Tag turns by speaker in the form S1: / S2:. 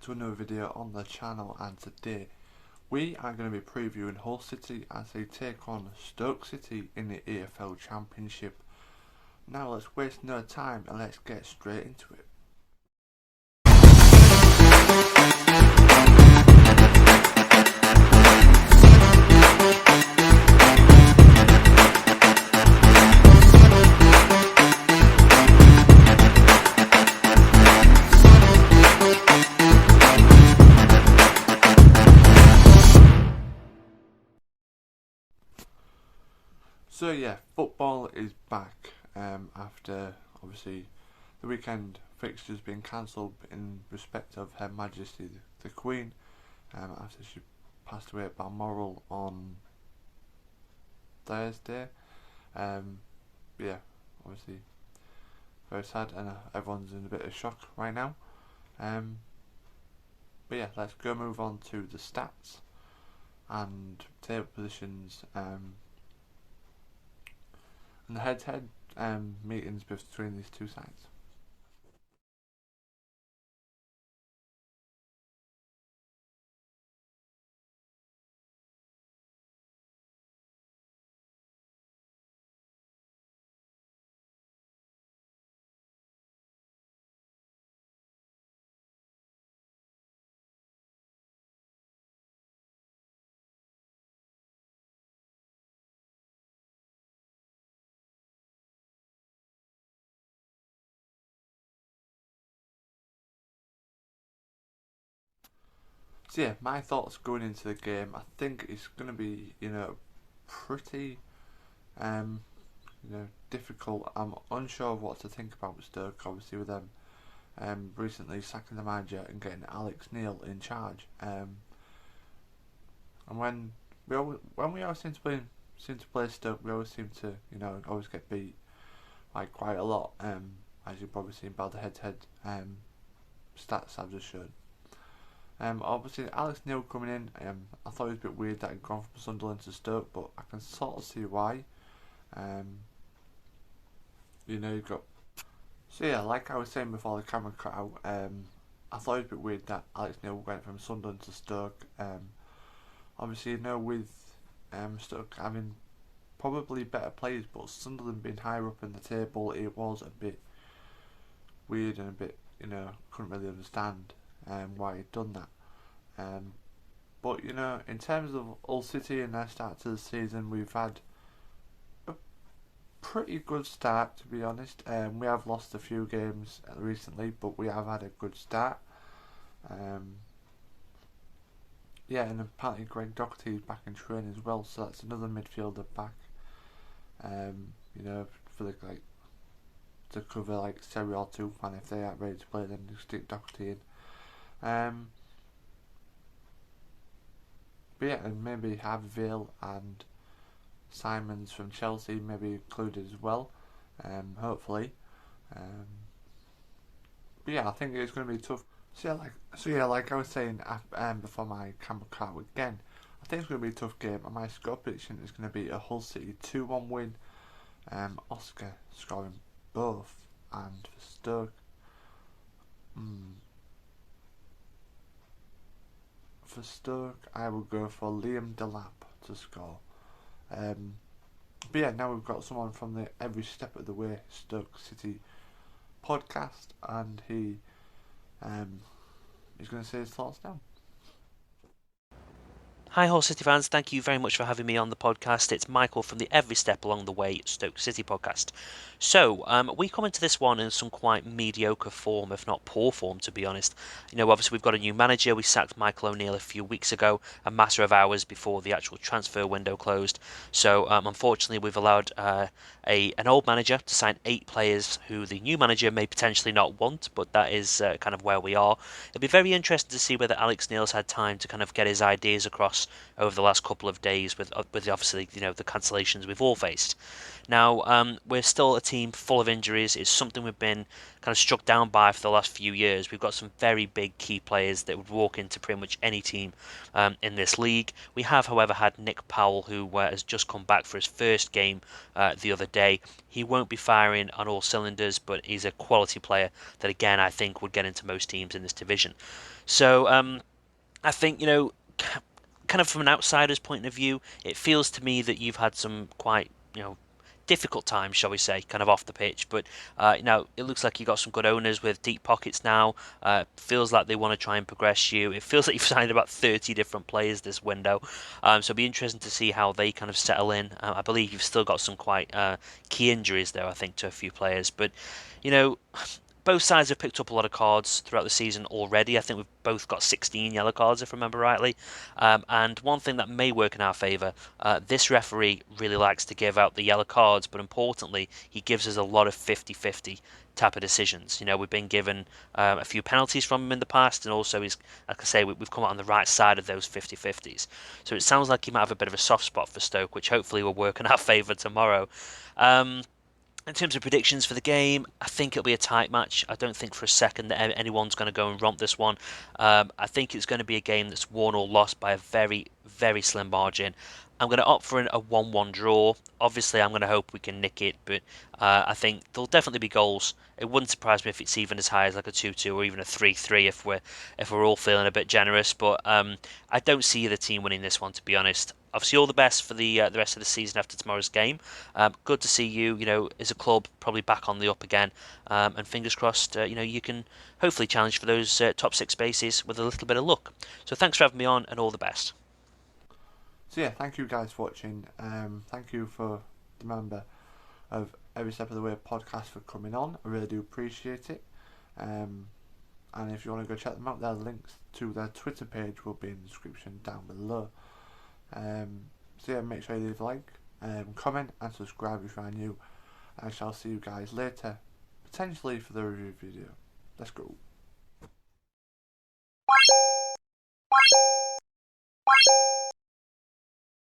S1: back to another video on the channel, and today we are going to be previewing Hull City as they take on Stoke City in the EFL Championship. Now let's waste no time and let's get straight into it. So yeah, football is back after obviously the weekend fixtures being cancelled in respect of Her Majesty the Queen after she passed away at Balmoral on Thursday. Yeah, obviously very sad, and everyone's in a bit of shock right now. But yeah, let's go move on to the stats and table positions. And the head-to-head meetings between these two sides. So yeah, my thoughts going into the game, I think it's going to be, pretty, difficult. I'm unsure of what to think about Stoke, obviously with them recently sacking the manager and getting Alex Neil in charge. And when we always seem to play Stoke, we always seem to, always get beat like quite a lot. As you've probably seen by the head-to-head stats I've just shown. Obviously Alex Neil coming in, I thought it was a bit weird that he'd gone from Sunderland to Stoke, but I can sort of see why. You've got... So yeah, like I was saying before the camera cut out, I thought it was a bit weird that Alex Neil went from Sunderland to Stoke. Obviously, with Stoke having probably better players, but Sunderland being higher up in the table, it was a bit weird and a bit, couldn't really understand why he'd done that. But in terms of Hull City and their start to the season, we've had a pretty good start, to be honest. We have lost a few games recently, but we have had a good start. Yeah, and apparently Greg Doherty is back in training as well, so that's another midfielder back. For the to cover like Serie or 2 fan, if they aren't ready to play, then you stick Doherty in. But yeah, and maybe have Vale and Simons from Chelsea maybe included as well, hopefully. But yeah, I think it's going to be tough. So yeah, like I was saying before my camera cut out again, I think it's going to be a tough game, and my score prediction is going to be a Hull City 2-1 win. Oscar scoring both, and for Stoke, I will go for Liam Delap to score. But yeah, now we've got someone from the Every Step of the Way Stoke City podcast, and he's going to say his thoughts now.
S2: Hi Hull City fans, thank you very much for having me on the podcast. It's Michael from the Every Step Along the Way Stoke City podcast. So, we come into this one in some quite mediocre form, if not poor form, to be honest. Obviously we've got a new manager. We sacked Michael O'Neill a few weeks ago, a matter of hours before the actual transfer window closed. So, unfortunately we've allowed an old manager to sign 8 players who the new manager may potentially not want, but that is kind of where we are. It'll be very interesting to see whether Alex Neil's had time to kind of get his ideas across loss over the last couple of days with obviously the cancellations we've all faced. Now, we're still a team full of injuries. It's something we've been kind of struck down by for the last few years. We've got some very big key players that would walk into pretty much any team in this league. We have, however, had Nick Powell, who has just come back for his first game the other day. He won't be firing on all cylinders, but he's a quality player that, again, I think would get into most teams in this division. So, I think, kind of from an outsider's point of view, it feels to me that you've had some quite, difficult times, shall we say, kind of off the pitch. But it looks like you got some good owners with deep pockets now. Feels like they want to try and progress you. It feels like you've signed about 30 different players this window. So it'll be interesting to see how they kind of settle in. I believe you've still got some quite key injuries there, I think, to a few players. But, you know, both sides have picked up a lot of cards throughout the season already. I think we've both got 16 yellow cards, if I remember rightly. And one thing that may work in our favour, this referee really likes to give out the yellow cards, but importantly, he gives us a lot of 50-50 type of decisions. We've been given a few penalties from him in the past, and also, he's, like I say, we've come out on the right side of those 50-50s. So it sounds like he might have a bit of a soft spot for Stoke, which hopefully will work in our favour tomorrow. In terms of predictions for the game, I think it'll be a tight match. I don't think for a second that anyone's going to go and romp this one. I think it's going to be a game that's won or lost by a very, very slim margin. I'm going to opt for a 1-1 draw. Obviously, I'm going to hope we can nick it, but I think there'll definitely be goals. It wouldn't surprise me if it's even as high as like a 2-2 or even a 3-3 if we're all feeling a bit generous. But I don't see the team winning this one, to be honest. Obviously, all the best for the rest of the season after tomorrow's game. Good to see you, as a club, probably back on the up again. And fingers crossed, you can hopefully challenge for those top six spaces with a little bit of luck. So thanks for having me on, and all the best.
S1: So yeah, thank you guys for watching. Thank you for the member of Every Step of the Way podcast for coming on. I really do appreciate it. And if you want to go check them out, their links to their Twitter page will be in the description down below. So yeah, make sure you leave a like, comment and subscribe if you are new. I shall see you guys later, potentially for the review video. Let's go.